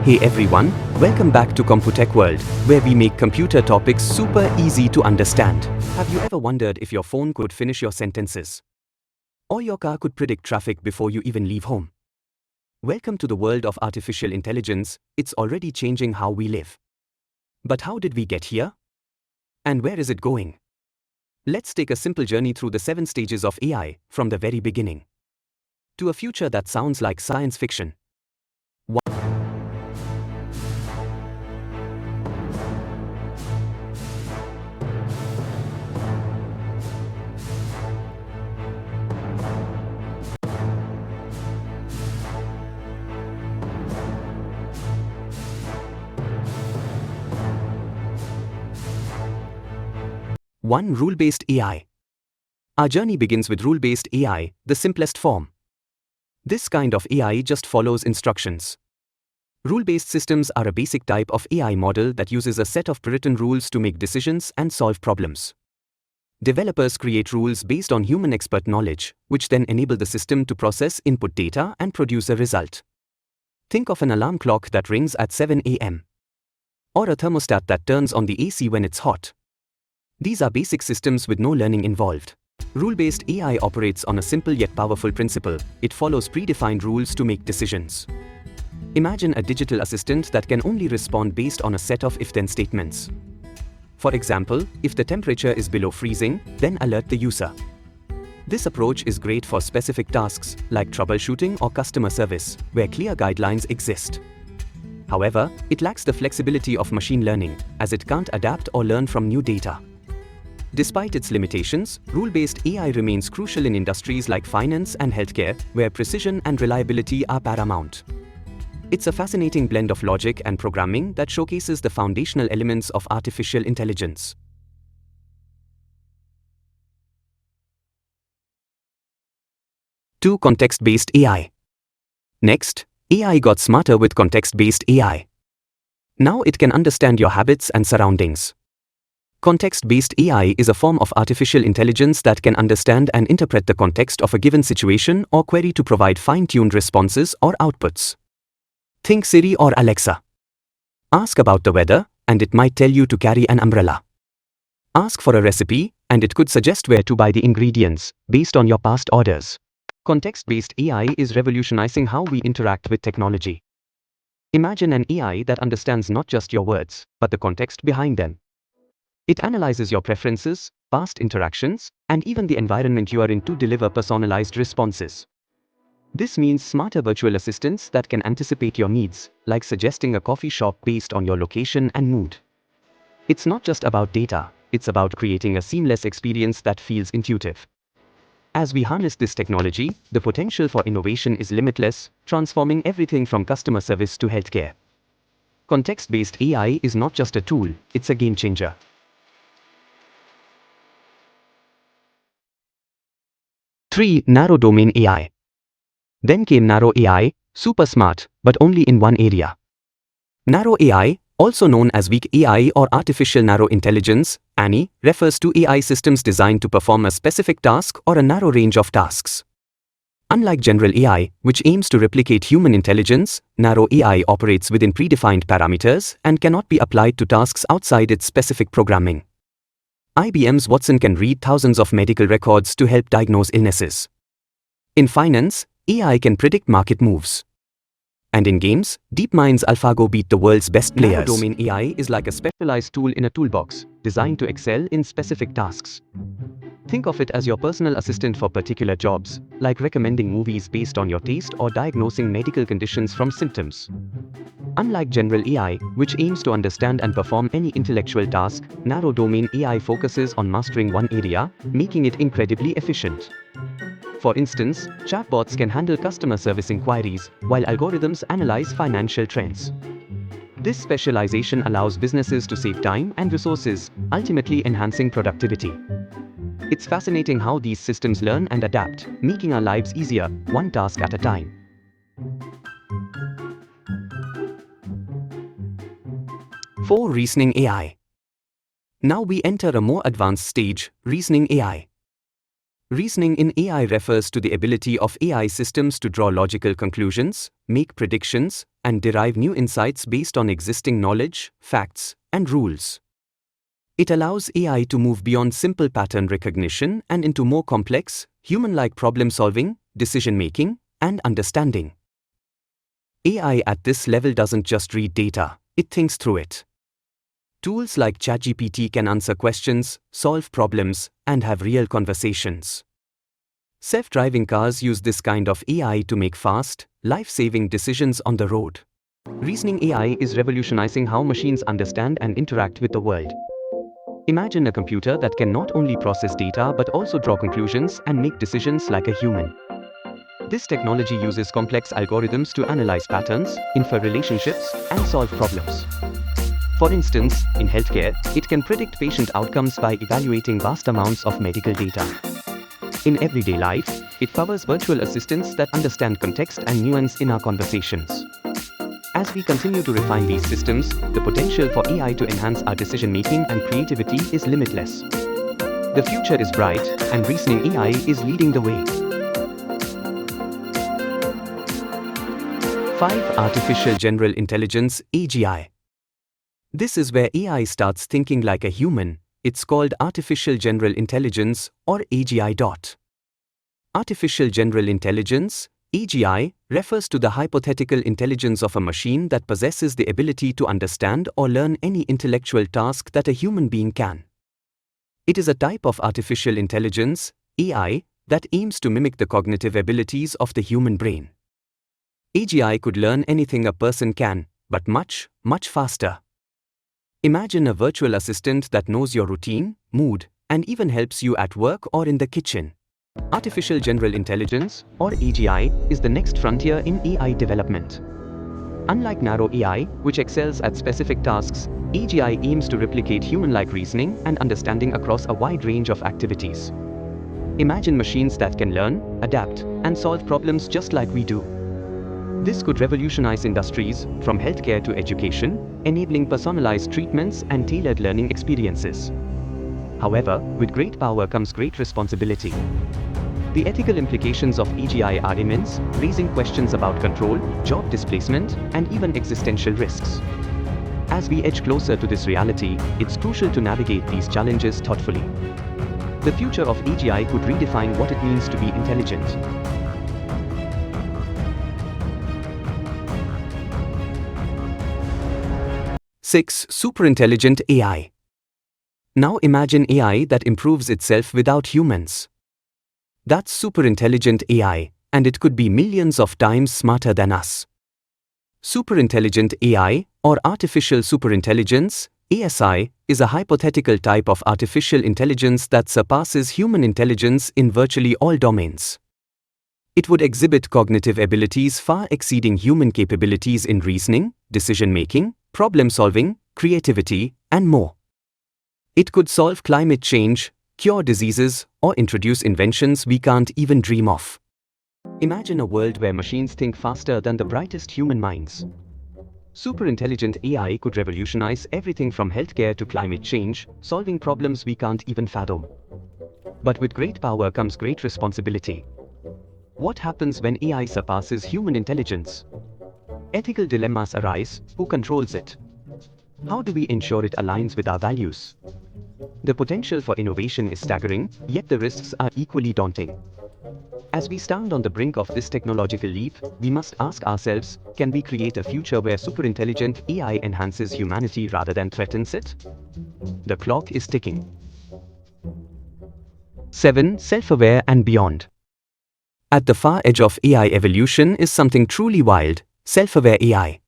Hey everyone, welcome back to Computech World, where we make computer topics super easy to understand. Have you ever wondered if your phone could finish your sentences? Or your car could predict traffic before you even leave home? Welcome to the world of artificial intelligence. It's already changing how we live. But how did we get here? And where is it going? Let's take a simple journey through the 7 stages of AI, from the very beginning to a future that sounds like science fiction. 1. Rule-based AI. Our journey begins with rule-based AI, the simplest form. This kind of AI just follows instructions. Rule-based systems are a basic type of AI model that uses a set of pre-written rules to make decisions and solve problems. Developers create rules based on human expert knowledge, which then enable the system to process input data and produce a result. Think of an alarm clock that rings at 7 a.m. or a thermostat that turns on the AC when it's hot. These are basic systems with no learning involved. Rule-based AI operates on a simple yet powerful principle. It follows predefined rules to make decisions. Imagine a digital assistant that can only respond based on a set of if-then statements. For example, if the temperature is below freezing, then alert the user. This approach is great for specific tasks, like troubleshooting or customer service, where clear guidelines exist. However, it lacks the flexibility of machine learning, as it can't adapt or learn from new data. Despite its limitations, rule-based AI remains crucial in industries like finance and healthcare, where precision and reliability are paramount. It's a fascinating blend of logic and programming that showcases the foundational elements of artificial intelligence. 2. Context-based AI. Next, AI got smarter with context-based AI. Now it can understand your habits and surroundings. Context-based AI is a form of artificial intelligence that can understand and interpret the context of a given situation or query to provide fine-tuned responses or outputs. Think Siri or Alexa. Ask about the weather, and it might tell you to carry an umbrella. Ask for a recipe, and it could suggest where to buy the ingredients, based on your past orders. Context-based AI is revolutionizing how we interact with technology. Imagine an AI that understands not just your words, but the context behind them. It analyzes your preferences, past interactions, and even the environment you are in to deliver personalized responses. This means smarter virtual assistants that can anticipate your needs, like suggesting a coffee shop based on your location and mood. It's not just about data, it's about creating a seamless experience that feels intuitive. As we harness this technology, the potential for innovation is limitless, transforming everything from customer service to healthcare. Context-based AI is not just a tool, it's a game changer. 3. Narrow domain AI. Then came narrow AI, super smart, but only in one area. Narrow AI, also known as weak AI or artificial narrow intelligence, ANI, refers to AI systems designed to perform a specific task or a narrow range of tasks. Unlike general AI, which aims to replicate human intelligence, narrow AI operates within predefined parameters and cannot be applied to tasks outside its specific programming. IBM's Watson can read thousands of medical records to help diagnose illnesses. In finance, AI can predict market moves. And in games, DeepMind's AlphaGo beat the world's best players. Narrow domain AI is like a specialized tool in a toolbox, designed to excel in specific tasks. Think of it as your personal assistant for particular jobs, like recommending movies based on your taste or diagnosing medical conditions from symptoms. Unlike general AI, which aims to understand and perform any intellectual task, narrow domain AI focuses on mastering one area, making it incredibly efficient. For instance, chatbots can handle customer service inquiries, while algorithms analyze financial trends. This specialization allows businesses to save time and resources, ultimately enhancing productivity. It's fascinating how these systems learn and adapt, making our lives easier, one task at a time. 4. Reasoning AI. Now we enter a more advanced stage, reasoning AI. Reasoning in AI refers to the ability of AI systems to draw logical conclusions, make predictions, and derive new insights based on existing knowledge, facts, and rules. It allows AI to move beyond simple pattern recognition and into more complex, human-like problem-solving, decision-making, and understanding. AI at this level doesn't just read data, it thinks through it. Tools like ChatGPT can answer questions, solve problems, and have real conversations. Self-driving cars use this kind of AI to make fast, life-saving decisions on the road. Reasoning AI is revolutionizing how machines understand and interact with the world. Imagine a computer that can not only process data but also draw conclusions and make decisions like a human. This technology uses complex algorithms to analyze patterns, infer relationships, and solve problems. For instance, in healthcare, it can predict patient outcomes by evaluating vast amounts of medical data. In everyday life, it powers virtual assistants that understand context and nuance in our conversations. As we continue to refine these systems, the potential for AI to enhance our decision-making and creativity is limitless. The future is bright, and reasoning AI is leading the way. 5. Artificial General Intelligence (AGI). This is where AI starts thinking like a human. It's called Artificial General Intelligence, or AGI. Artificial General Intelligence (AGI) refers to the hypothetical intelligence of a machine that possesses the ability to understand or learn any intellectual task that a human being can. It is a type of artificial intelligence, AI, that aims to mimic the cognitive abilities of the human brain. AGI could learn anything a person can, but much, much faster. Imagine a virtual assistant that knows your routine, mood, and even helps you at work or in the kitchen. Artificial General Intelligence, or AGI, is the next frontier in AI development. Unlike narrow AI, which excels at specific tasks, AGI aims to replicate human-like reasoning and understanding across a wide range of activities. Imagine machines that can learn, adapt, and solve problems just like we do. This could revolutionize industries, from healthcare to education, enabling personalized treatments and tailored learning experiences. However, with great power comes great responsibility. The ethical implications of AGI are immense, raising questions about control, job displacement, and even existential risks. As we edge closer to this reality, it's crucial to navigate these challenges thoughtfully. The future of AGI could redefine what it means to be intelligent. 6. Superintelligent AI. Now imagine AI that improves itself without humans. That's superintelligent AI, and it could be millions of times smarter than us. Superintelligent AI, or artificial superintelligence, ASI, is a hypothetical type of artificial intelligence that surpasses human intelligence in virtually all domains. It would exhibit cognitive abilities far exceeding human capabilities in reasoning, decision-making, problem-solving, creativity, and more. It could solve climate change, cure diseases, or introduce inventions we can't even dream of. Imagine a world where machines think faster than the brightest human minds. Superintelligent AI could revolutionize everything from healthcare to climate change, solving problems we can't even fathom. But with great power comes great responsibility. What happens when AI surpasses human intelligence? Ethical dilemmas arise: who controls it? How do we ensure it aligns with our values? The potential for innovation is staggering, yet the risks are equally daunting. As we stand on the brink of this technological leap, we must ask ourselves, can we create a future where superintelligent AI enhances humanity rather than threatens it? The clock is ticking. 7. Self-aware and beyond. At the far edge of AI evolution is something truly wild: self-aware AI.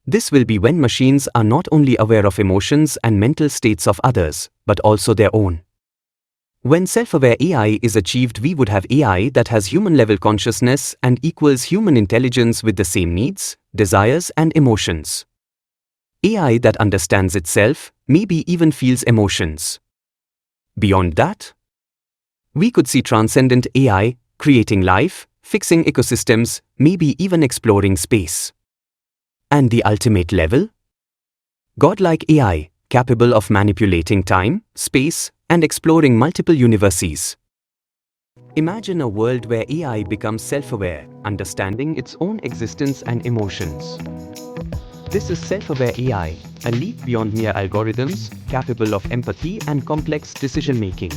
This will be when machines are not only aware of emotions and mental states of others, but also their own. When self-aware AI is achieved, we would have AI that has human-level consciousness and equals human intelligence with the same needs, desires, and emotions. AI that understands itself, maybe even feels emotions. Beyond that, we could see transcendent AI, creating life, fixing ecosystems, maybe even exploring space. And the ultimate level? Godlike AI, capable of manipulating time, space, and exploring multiple universes. Imagine a world where AI becomes self-aware, understanding its own existence and emotions. This is self-aware AI, a leap beyond mere algorithms, capable of empathy and complex decision-making.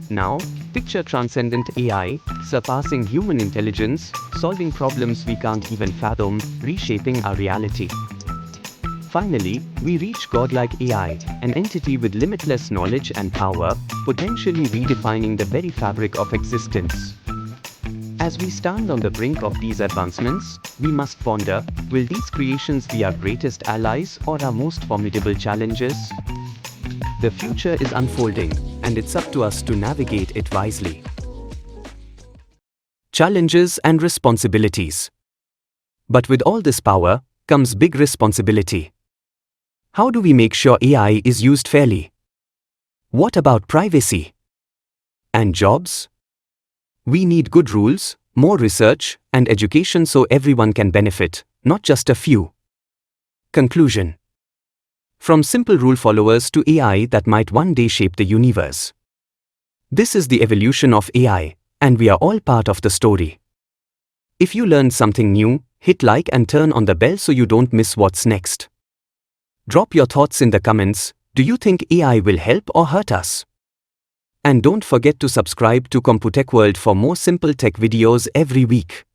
Now, picture transcendent AI, surpassing human intelligence, solving problems we can't even fathom, reshaping our reality. Finally, we reach Godlike AI, an entity with limitless knowledge and power, potentially redefining the very fabric of existence. As we stand on the brink of these advancements, we must ponder, will these creations be our greatest allies or our most formidable challenges? The future is unfolding, and it's up to us to navigate it wisely. Challenges and responsibilities. But with all this power, comes big responsibility. How do we make sure AI is used fairly? What about privacy? And jobs? We need good rules, more research, and education so everyone can benefit, not just a few. Conclusion. From simple rule followers to AI that might one day shape the universe. This is the evolution of AI, and we are all part of the story. If you learned something new, hit like and turn on the bell so you don't miss what's next. Drop your thoughts in the comments. Do you think AI will help or hurt us? And don't forget to subscribe to Computech World for more simple tech videos every week.